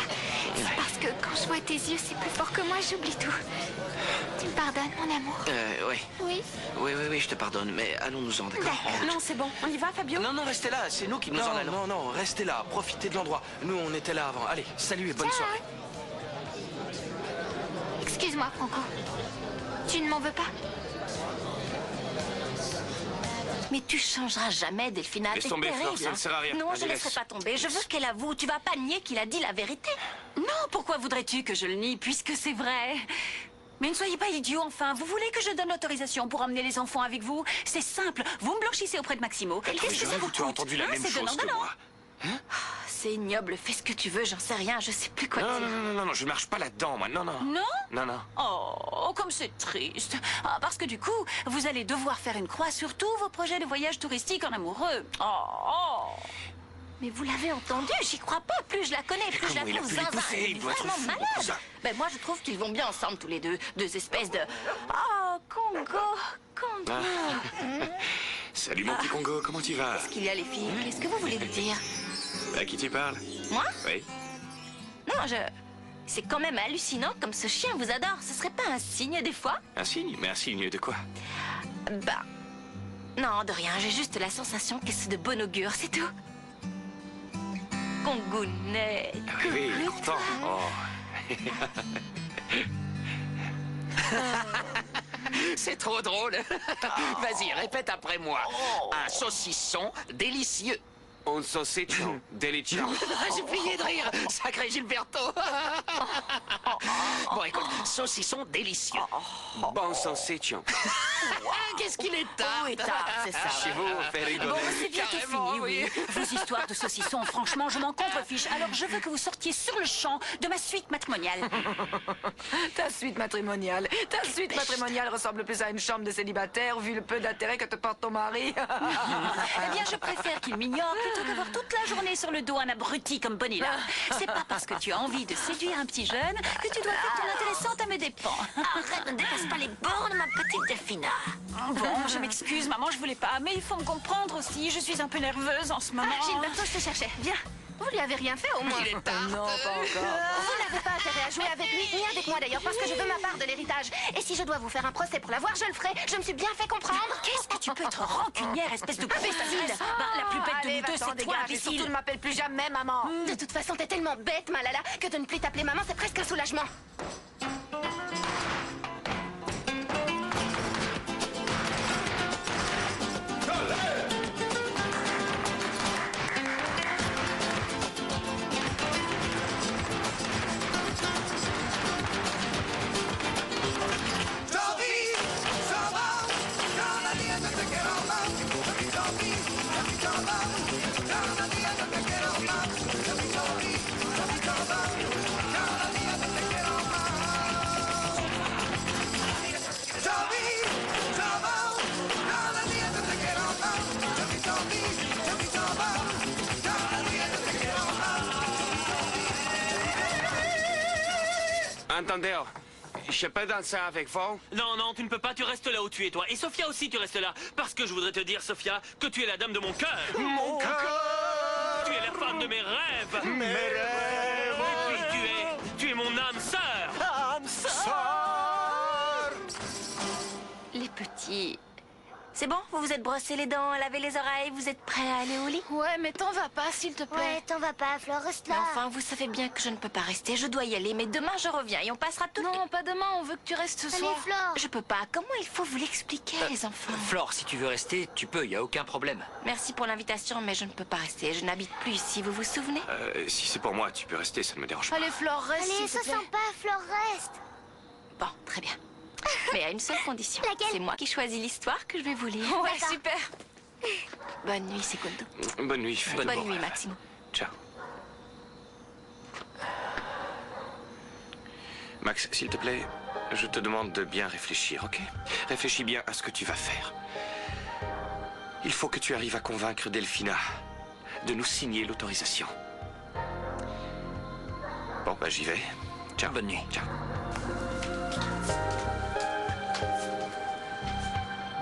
C'est parce que quand je vois tes yeux, c'est plus fort que moi, j'oublie tout. Tu me pardonnes, mon amour? Oui. Oui. Oui, je te pardonne, mais allons-nous-en, d'accord? Non, c'est bon. On y va, Fabio? Non, restez là, c'est nous qui nous en allons. Non, restez là, profitez de l'endroit. Nous, on était là avant. Allez, salut et bonne soirée. Excuse-moi, Franco. Tu ne m'en veux pas? Mais tu changeras jamais, Delphina. Laisse T'es tomber, terrible, Flore, ça ne hein. sert à rien. Non, je Allez, ne laisserai laisse. pas tomber. Je veux qu'elle avoue. Tu vas pas nier qu'il a dit la vérité. Non, pourquoi voudrais-tu que je le nie, puisque c'est vrai? Mais ne soyez pas idiots, enfin. Vous voulez que je donne l'autorisation pour emmener les enfants avec vous? C'est simple. Vous me blanchissez auprès de Maximo. Qu'est-ce que ça vous coûte? Tu as entendu la Hein, même c'est chose que donnant-donnant. moi. C'est ignoble. Fais ce que tu veux. J'en sais rien. Je sais plus quoi Non, dire. non, je ne marche pas là-dedans, moi. Non. Non? Oh, comme c'est triste. Ah, parce que du coup, vous allez devoir faire une croix sur tous vos projets de voyage touristique en amoureux. Oh. Mais vous l'avez entendu, j'y crois pas. Plus je la connais, plus je la comment il a trouve pu zinzin. l'épouser? Elle est Il doit être vraiment fou, mon malade. cousin. Ben moi, je trouve qu'ils vont bien ensemble tous les deux. Deux espèces de... Oh, Congo. Salut, mon petit Congo, comment tu vas? Qu'est-ce qu'il y a, les filles? Qu'est-ce que vous voulez me dire? À qui tu parles? Moi? Oui. Non, c'est quand même hallucinant comme ce chien vous adore. Ce serait pas un signe des fois? Un signe? Mais un signe de quoi? Bah... Non, de rien. J'ai juste la sensation que c'est de bon augure, c'est tout. Congounet. Oui, il est content. Oh. C'est trop drôle. Vas-y, répète après moi. Un saucisson délicieux. Un saucisson délicieux. J'ai plié de rire. Sacré Gilberto. Bon, écoute, saucisson délicieux. Bon saucisson. Qu'est-ce qu'il est tard? Oui, tard, c'est ça. Chez vous, on fait rigoler. Bon, c'est bientôt Carrément, fini, oui. Vos histoires de saucissons, franchement, je m'en contrefiche. Alors, je veux que vous sortiez sur le champ de ma suite matrimoniale. Ta suite matrimoniale ressemble plus à une chambre de célibataire vu le peu d'intérêt que te porte ton mari. Eh bien, je préfère qu'il m'ignore plutôt qu'avoir toute la journée sur le dos un abruti comme Bonilla. C'est pas parce que tu as envie de séduire un petit jeune que tu dois faire ton intéressante à mes dépens. Arrête, ne dépasse pas les bornes, ma petite Delphina. Bon, je m'excuse, maman, je voulais pas, mais il faut me comprendre aussi. Je suis un peu nerveuse en ce moment. Gilberto, je te cherchais. Viens. Vous lui avez rien fait au moins? Non, pas encore. Vous n'avez pas intérêt à jouer avec lui, ni avec moi d'ailleurs, parce que je veux ma part de l'héritage. Et si je dois vous faire un procès pour l'avoir, je le ferai. Je me suis bien fait comprendre. Qu'est-ce que tu peux être rancunière, espèce de imbécile? La plus bête de Allez, nous deux, va-t'en, c'est toi, dégage, et surtout imbécile. ne m'appelle plus jamais maman. De toute façon, t'es tellement bête, Malala, que de ne plus t'appeler maman, c'est presque un soulagement. Entendez, je peux danser avec vous? Non, non, tu ne peux pas, tu restes là où tu es, toi. Et Sophia aussi, tu restes là. Parce que je voudrais te dire, Sophia, que tu es la dame de mon cœur. Mon cœur! Tu es la femme de mes rêves. Mes rêves! Et puis tu es mon âme sœur. Âme sœur! Les petits... C'est bon? Vous vous êtes brossé les dents, lavé les oreilles, vous êtes prêts à aller au lit? Ouais, mais t'en vas pas, s'il te plaît. Ouais, t'en vas pas, Flore, reste là. Mais enfin, vous savez bien que je ne peux pas rester. Je dois y aller, mais demain je reviens et on passera tout... Non, pas demain, on veut que tu restes ce Allez, soir. Flore. Je peux pas. Comment il faut vous l'expliquer, les enfants? Flore, si tu veux rester, tu peux, y a aucun problème. Merci pour l'invitation, mais je ne peux pas rester. Je n'habite plus ici, vous vous souvenez? Si c'est pour moi, tu peux rester, ça ne me dérange pas. Allez, Flore, reste, Allez, s'il te sois plaît. sympa, Flore, reste. Bon, très bien. Mais à une seule condition. Laquelle? C'est moi qui choisis l'histoire que je vais vous lire. Ouais, D'accord. super. Bonne nuit, Secondo. Bonne nuit, fais Bonne beau. nuit, Maximo. Ciao. Max, s'il te plaît, je te demande de bien réfléchir, ok? Réfléchis bien à ce que tu vas faire. Il faut que tu arrives à convaincre Delphina de nous signer l'autorisation. Bon, bah j'y vais. Ciao. Bonne nuit. Ciao.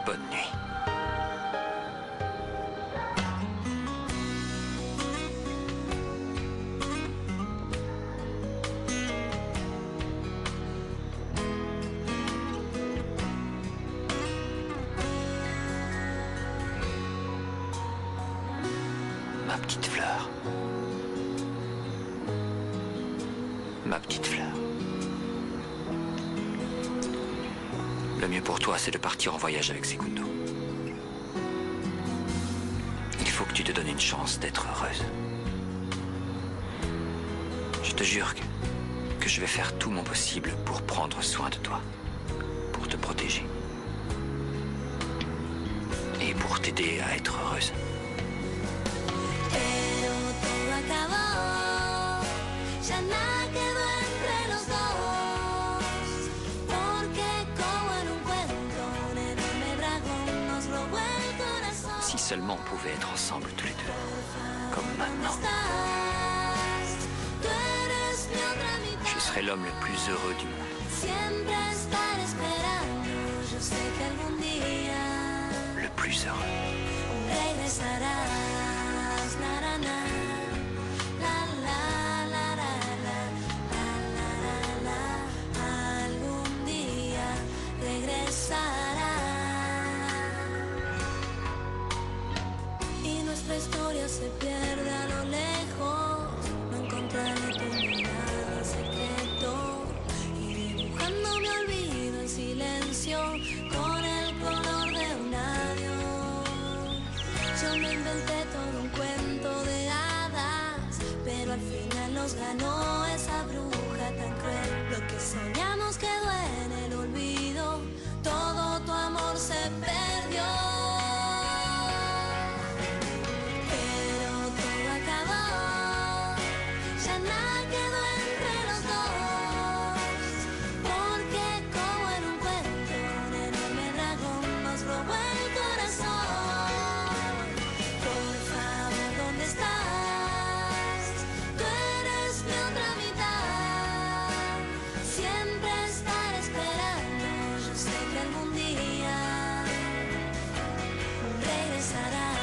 Bonne nuit. Ma petite fleur. Ma petite fleur. Le mieux pour toi, c'est de partir en voyage avec Secondo. Il faut que tu te donnes une chance d'être heureuse. Je te jure que je vais faire tout mon possible pour prendre soin de toi, pour te protéger et pour t'aider à être heureuse. Pero todo acabó, ya nada quedó entre los dos, porque como en un cuento, un enorme dragón nos robó el corazón. Si seulement on pouvait être ensemble tous les deux, comme maintenant. Tú eres mi otra mitad, Je serai l'homme le plus heureux du monde. siempre estar esperando. Yo sé que algún día Le plus heureux. regresarás. Na, na, na. La, la, la, la, la, la, la, la, la. Algún día regresarás. Y nuestra historia se pierde a lo lejos. No encontraré tu mirada en secreto. Y dibujando mi olvido en silencio con el color de un adiós. Yo me inventé todo un cuento de hadas, pero al final nos ganó esa bruja tan cruel. Lo que soñamos quedó en el olvido, todo tu amor se perdió. Pero todo acabó, ya nada quedó entre los dos, porque como en un cuento, un enorme dragón nos robó el corazón. Por favor, ¿dónde estás? Tú eres mi otra mitad, siempre estar esperando. Yo sé que algún día regresarás.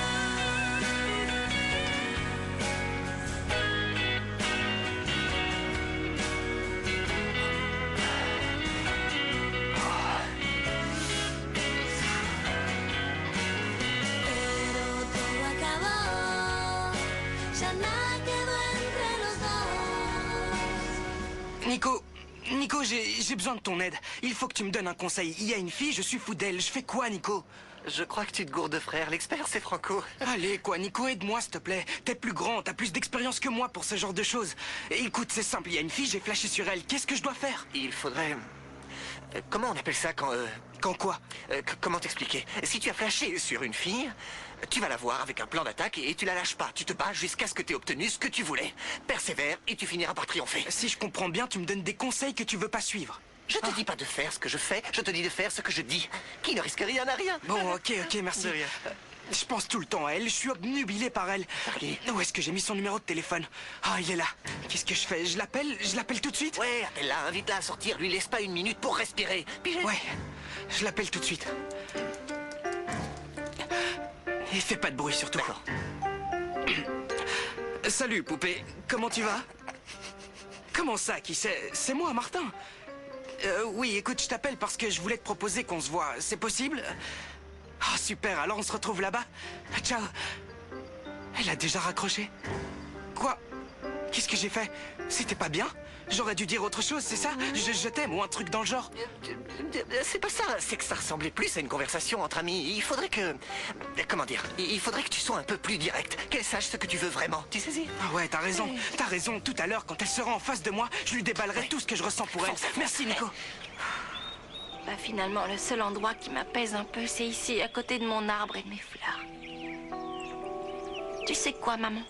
Pero todo acabó, ya nada quedó entre los dos. Nico, j'ai besoin de ton aide. Il faut que tu me donnes un conseil. Il y a une fille, je suis fou d'elle. Je fais quoi, Nico? Je crois que tu te gourdes, frère. L'expert, c'est Franco. Allez, quoi, Nico, aide-moi, s'il te plaît. T'es plus grand, t'as plus d'expérience que moi pour ce genre de choses. Écoute, c'est simple, il y a une fille, j'ai flashé sur elle. Qu'est-ce que je dois faire? Il faudrait... Comment on appelle ça quand... Quand quoi? Comment t'expliquer? Si tu as flashé sur une fille, tu vas la voir avec un plan d'attaque et tu la lâches pas. Tu te bats jusqu'à ce que tu aies obtenu ce que tu voulais. Persévère et tu finiras par triompher. Si je comprends bien, tu me donnes des conseils que tu veux pas suivre. Je te dis pas de faire ce que je fais, je te dis de faire ce que je dis. Qui ne risque rien n'a rien. Bon, ok, merci. De rien. Je pense tout le temps à elle, je suis obnubilé par elle. Où est-ce que j'ai mis son numéro de téléphone? Ah, il est là. Qu'est-ce que je fais? Je l'appelle tout de suite? Ouais, appelle-la, invite-la à sortir, lui laisse pas une minute pour respirer. Ouais, je l'appelle tout de suite. Et fais pas de bruit surtout. Salut, poupée, comment tu vas? Comment ça, qui c'est? C'est moi, Martin. Oui, écoute, je t'appelle parce que je voulais te proposer qu'on se voit. C'est possible? Ah, super, alors on se retrouve là-bas. Ciao. Elle a déjà raccroché. Quoi? Qu'est-ce que j'ai fait? C'était pas bien? J'aurais dû dire autre chose, c'est ça? Je t'aime ou un truc dans le genre? C'est pas ça, c'est que ça ressemblait plus à une conversation entre amis. Il faudrait que... Comment dire? Il faudrait que tu sois un peu plus direct. Qu'elle sache ce que tu veux vraiment, tu saisis? Ah ouais, t'as raison. T'as raison, tout à l'heure, quand elle sera en face de moi, je lui déballerai tout ce que je ressens pour elle. Merci, Nico. Bah finalement, le seul endroit qui m'apaise un peu, c'est ici, à côté de mon arbre et de mes fleurs. Tu sais quoi, maman?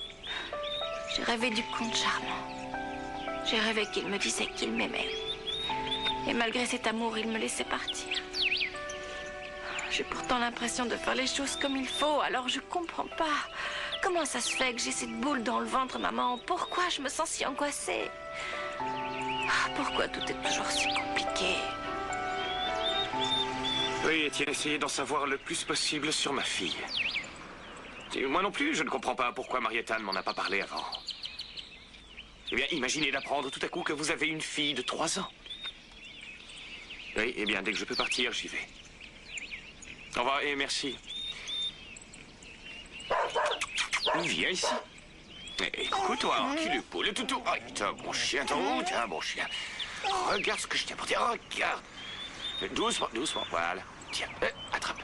J'ai rêvé du comte charmant. J'ai rêvé qu'il me disait qu'il m'aimait. Et malgré cet amour, il me laissait partir. J'ai pourtant l'impression de faire les choses comme il faut, alors je comprends pas. Comment ça se fait que j'ai cette boule dans le ventre, maman? Pourquoi je me sens si angoissée? Pourquoi tout est toujours si compliqué? Oui, tiens, essayez d'en savoir le plus possible sur ma fille. Et moi non plus, je ne comprends pas pourquoi Marietta ne m'en a pas parlé avant. Eh bien, imaginez d'apprendre tout à coup que vous avez une fille de 3 ans. Oui, eh bien, dès que je peux partir, j'y vais. Au revoir et merci. Viens ici. Écoute-toi, cul de poule, le toutou. Oh, t'es un bon chien, t'es un bon chien. Regarde ce que je t'ai apporté, regarde. Doucement, doucement, voilà. Tiens, attrape.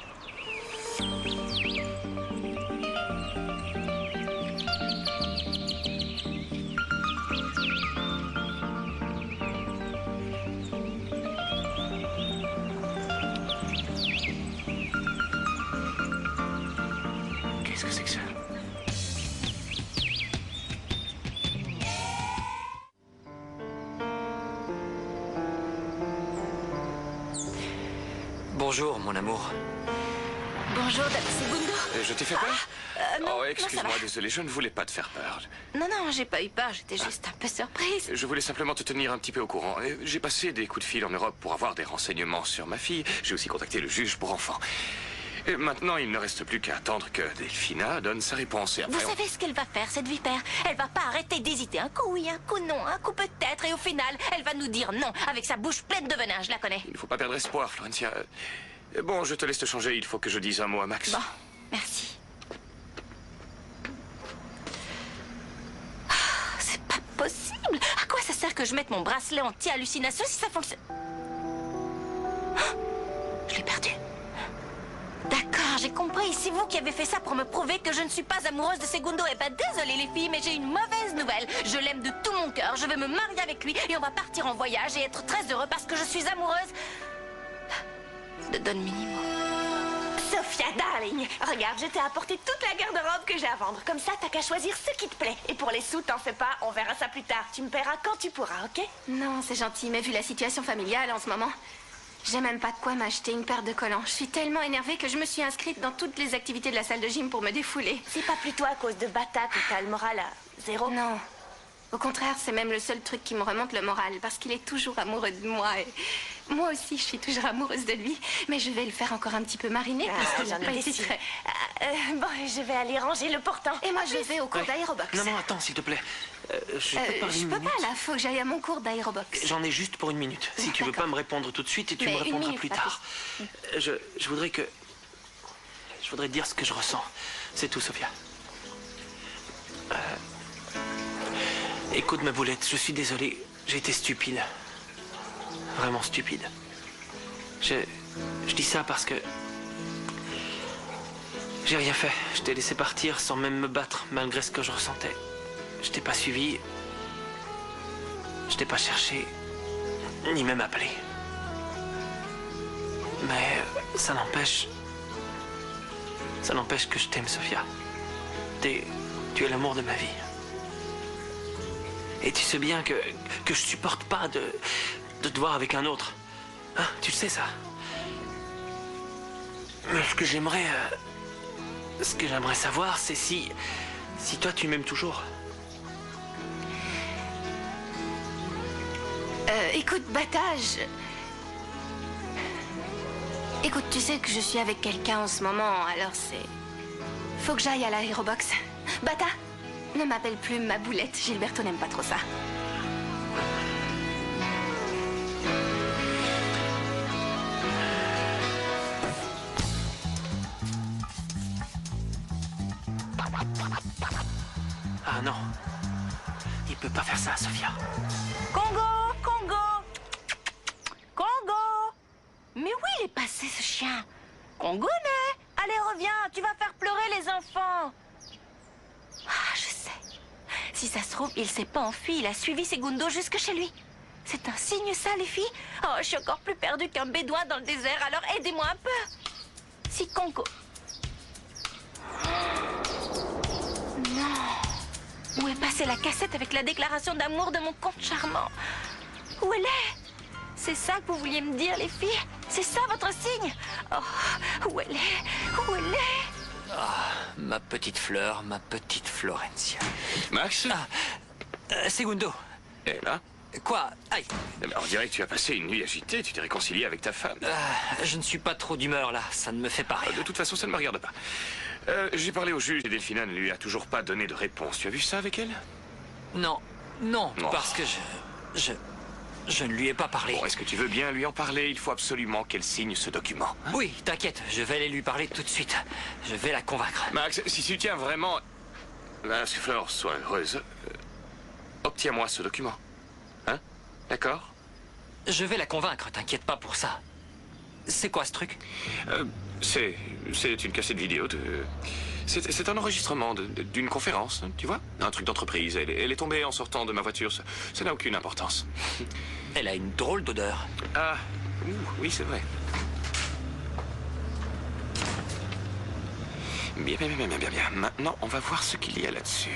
Qu'est-ce que c'est que ça? Bonjour, mon amour. Bonjour, Segundo. Je t'ai fait peur? Non, oh, excuse-moi, non, ça va. désolé, je ne voulais pas te faire peur. Non, j'ai pas eu peur, j'étais juste un peu surprise. Je voulais simplement te tenir un petit peu au courant. J'ai passé des coups de fil en Europe pour avoir des renseignements sur ma fille. J'ai aussi contacté le juge pour enfants. Et maintenant, il ne reste plus qu'à attendre que Delphina donne sa réponse. Et après, Vous savez ce qu'elle va faire, cette vipère? Elle va pas arrêter d'hésiter. Un coup oui, un coup non, un coup peut-être. Et au final, elle va nous dire non, avec sa bouche pleine de venin, je la connais. Il ne faut pas perdre espoir, Florencia. Bon, je te laisse te changer, il faut que je dise un mot à Max. Bon, merci. C'est pas possible. À quoi ça sert que je mette mon bracelet anti-hallucination si ça fonctionne? Je l'ai perdu. D'accord, j'ai compris. C'est vous qui avez fait ça pour me prouver que je ne suis pas amoureuse de Segundo. Eh ben, désolée les filles, mais j'ai une mauvaise nouvelle. Je l'aime de tout mon cœur. Je vais me marier avec lui et on va partir en voyage et être très heureux parce que je suis amoureuse de Don Minimo. Sophia, darling, regarde, je t'ai apporté toute la garde-robe que j'ai à vendre. Comme ça, t'as qu'à choisir ce qui te plaît. Et pour les sous, t'en fais pas, on verra ça plus tard. Tu me paieras quand tu pourras, ok? Non, c'est gentil, mais vu la situation familiale en ce moment, j'ai même pas de quoi m'acheter une paire de collants. Je suis tellement énervée que je me suis inscrite dans toutes les activités de la salle de gym pour me défouler. C'est pas plutôt à cause de Bata que t'as le moral à zéro? Non. Au contraire, c'est même le seul truc qui me remonte le moral, parce qu'il est toujours amoureux de moi et moi aussi, je suis toujours amoureuse de lui. Mais je vais le faire encore un petit peu mariner, parce que j'en ai été très... Bon, je vais aller ranger le portant. Et moi, je vais au cours d'aérobox. Non, attends, s'il te plaît. Je peux pas, là, faut que j'aille à mon cours d'aérobox. J'en ai juste pour 1 minute. Si tu veux pas me répondre tout de suite, et tu me répondras plus tard. Je voudrais que... Je voudrais te dire ce que je ressens. C'est tout, Sophia. Écoute, ma boulette, je suis désolé. J'ai été stupide. Vraiment stupide. Je dis ça parce que... J'ai rien fait. Je t'ai laissé partir sans même me battre, malgré ce que je ressentais. Je t'ai pas suivi. Je t'ai pas cherché. Ni même appelé. Mais ça n'empêche... Ça n'empêche que je t'aime, Sophia. Tu es l'amour de ma vie. Et tu sais bien que je supporte pas de te voir avec un autre. Hein, tu le sais, ça. Mais ce que j'aimerais savoir, c'est si toi tu m'aimes toujours. Écoute, Bata, Écoute, tu sais que je suis avec quelqu'un en ce moment, alors c'est... Faut que j'aille à l'aérobox. Bata, ne m'appelle plus ma boulette, Gilberto n'aime pas trop ça. Ah non. Il peut pas faire ça, Sophia. Congo! Congo! Congo! Mais où il est passé, ce chien? Congo, né? Allez, reviens, tu vas faire pleurer les enfants. Ah, je sais. Si ça se trouve, il s'est pas enfui, il a suivi Segundo jusque chez lui. C'est un signe, ça, les filles? Oh, je suis encore plus perdue qu'un bédouin dans le désert, alors aidez-moi un peu. Si Congo... Non. Où est passée la cassette avec la déclaration d'amour de mon conte charmant? Où elle est? C'est ça que vous vouliez me dire, les filles? C'est ça votre signe? Oh, où elle est? Où elle est? Ah, ma petite fleur, ma petite Florencia. Max? Segundo. Et là? Quoi? Aïe. On dirait que tu as passé une nuit agitée, tu t'es réconcilié avec ta femme. Je ne suis pas trop d'humeur, là. Ça ne me fait pas rire. De toute façon, ça ne me regarde pas. J'ai parlé au juge et Delphina ne lui a toujours pas donné de réponse. Tu as vu ça avec elle? Non. Non, parce que je ne lui ai pas parlé. Bon, est-ce que tu veux bien lui en parler? Il faut absolument qu'elle signe ce document. Hein? Oui, t'inquiète, je vais aller lui parler tout de suite. Je vais la convaincre. Max, si tu tiens vraiment à ce que Flore soit heureuse, obtiens-moi ce document. Hein? D'accord? Je vais la convaincre, t'inquiète pas pour ça. C'est quoi ce truc? C'est une cassette vidéo de... C'est un enregistrement d'une conférence, tu vois? Un truc d'entreprise. Elle est tombée en sortant de ma voiture. Ça n'a aucune importance. Elle a une drôle d'odeur. Ah, oui, c'est vrai. Bien. Maintenant, on va voir ce qu'il y a là-dessus.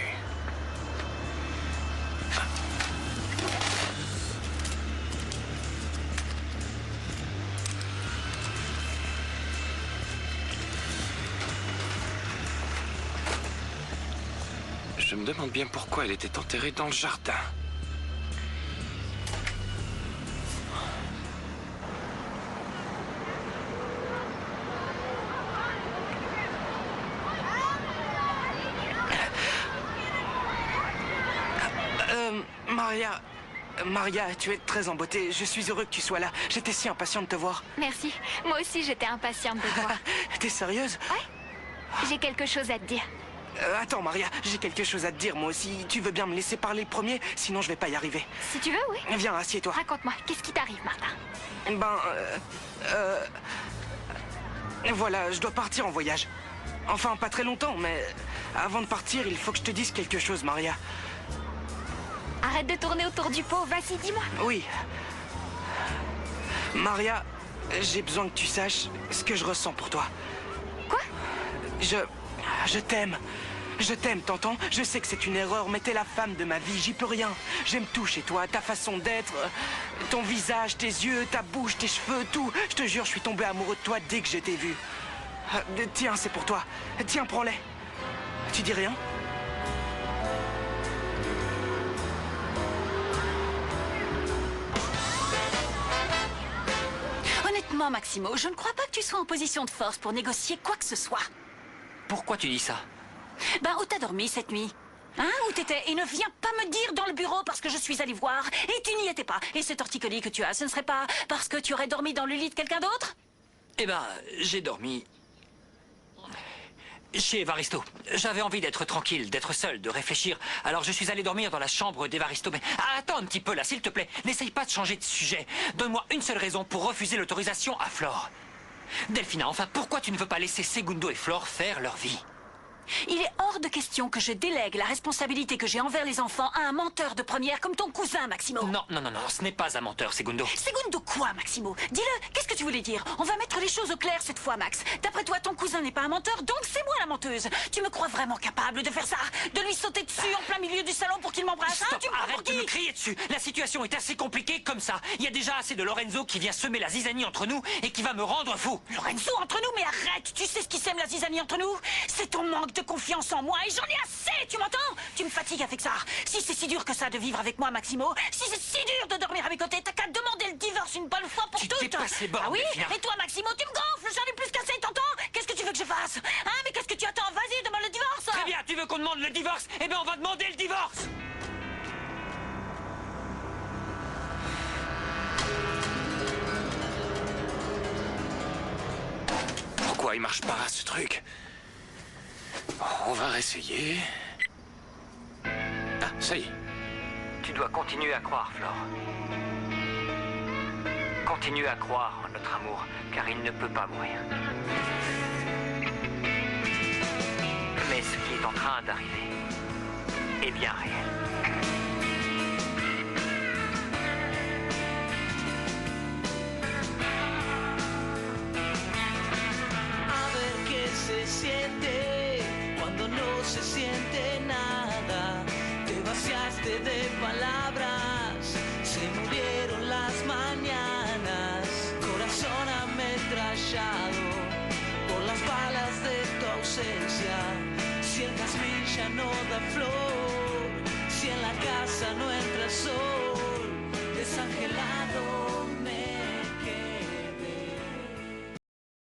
Je me demande bien pourquoi elle était enterrée dans le jardin. Maria, tu es très en beauté. Je suis heureux que tu sois là. J'étais si impatient de te voir. Merci. Moi aussi, j'étais impatiente de te voir. T'es sérieuse? Ouais. J'ai quelque chose à te dire. Attends, Maria, j'ai quelque chose à te dire, moi aussi. Tu veux bien me laisser parler le premier? Sinon, je vais pas y arriver. Si tu veux, oui. Viens, assieds-toi. Raconte-moi, qu'est-ce qui t'arrive, Martin? Voilà, je dois partir en voyage. Enfin, pas très longtemps, mais avant de partir, il faut que je te dise quelque chose, Maria. Arrête de tourner autour du pot, vas-y, dis-moi. Oui. Maria, j'ai besoin que tu saches ce que je ressens pour toi. Quoi? Je t'aime. Je t'aime, t'entends? Je sais que c'est une erreur, mais t'es la femme de ma vie, j'y peux rien. J'aime tout chez toi, ta façon d'être, ton visage, tes yeux, ta bouche, tes cheveux, tout. Je te jure, je suis tombé amoureux de toi dès que je t'ai vu. Tiens, c'est pour toi. Tiens, prends-les. Tu dis rien? Honnêtement, Maximo, je ne crois pas que tu sois en position de force pour négocier quoi que ce soit. Pourquoi tu dis ça? Ben, où t'as dormi cette nuit? Hein? Où t'étais? Et ne viens pas me dire dans le bureau parce que je suis allée voir et tu n'y étais pas. Et ce torticolis que tu as, ce ne serait pas parce que tu aurais dormi dans le lit de quelqu'un d'autre? Eh ben, j'ai dormi... chez Evaristo. J'avais envie d'être tranquille, d'être seul, de réfléchir. Alors je suis allé dormir dans la chambre d'Evaristo. Mais attends un petit peu là, s'il te plaît. N'essaye pas de changer de sujet. Donne-moi une seule raison pour refuser l'autorisation à Flore. Delphina, enfin, pourquoi tu ne veux pas laisser Segundo et Flore faire leur vie? Il est hors de question que je délègue la responsabilité que j'ai envers les enfants à un menteur de première comme ton cousin, Maximo. Non, ce n'est pas un menteur, Segundo. Segundo quoi, Maximo? Dis-le, qu'est-ce que tu voulais dire? On va mettre les choses au clair cette fois, Max. D'après toi, ton cousin n'est pas un menteur, donc c'est moi la menteuse. Tu me crois vraiment capable de faire ça? De lui sauter dessus en plein milieu du salon pour qu'il m'embrasse? Stop, Tu me crois pour arrête de qui? me crier dessus. La situation est assez compliquée comme ça. Il y a déjà assez de Lorenzo qui vient semer la zizanie entre nous et qui va me rendre fou. Lorenzo entre nous? Mais arrête! Tu sais ce qui sème la zizanie entre nous? C'est ton manque de confiance en moi et j'en ai assez, tu m'entends? Tu me fatigues avec ça. Si c'est si dur que ça de vivre avec moi, Maximo, si c'est si dur de dormir à mes côtés, t'as qu'à demander le divorce une bonne fois pour toutes. Tu dépasses les bornes, Ah oui? Delphina. Et toi, Maximo, tu me gonfles, j'en ai plus qu'assez, t'entends? Qu'est-ce que tu veux que je fasse? Hein? Mais qu'est-ce que tu attends? Vas-y, demande le divorce! Très bien, tu veux qu'on demande le divorce? Eh bien, on va demander le divorce. Pourquoi il marche pas, ce truc? On va réessayer. Ah, ça y est. Tu dois continuer à croire, Flore. Continue à croire en notre amour, car il ne peut pas mourir. Mais ce qui est en train d'arriver est bien réel. A ver qué se siente cuando no se siente nada. Te vaciaste de palabras, se murieron las mañanas. Corazón ametrallado por las balas de tu ausencia. Si el jazmín ya no da flor, si en la casa no entra el sol, desangelado.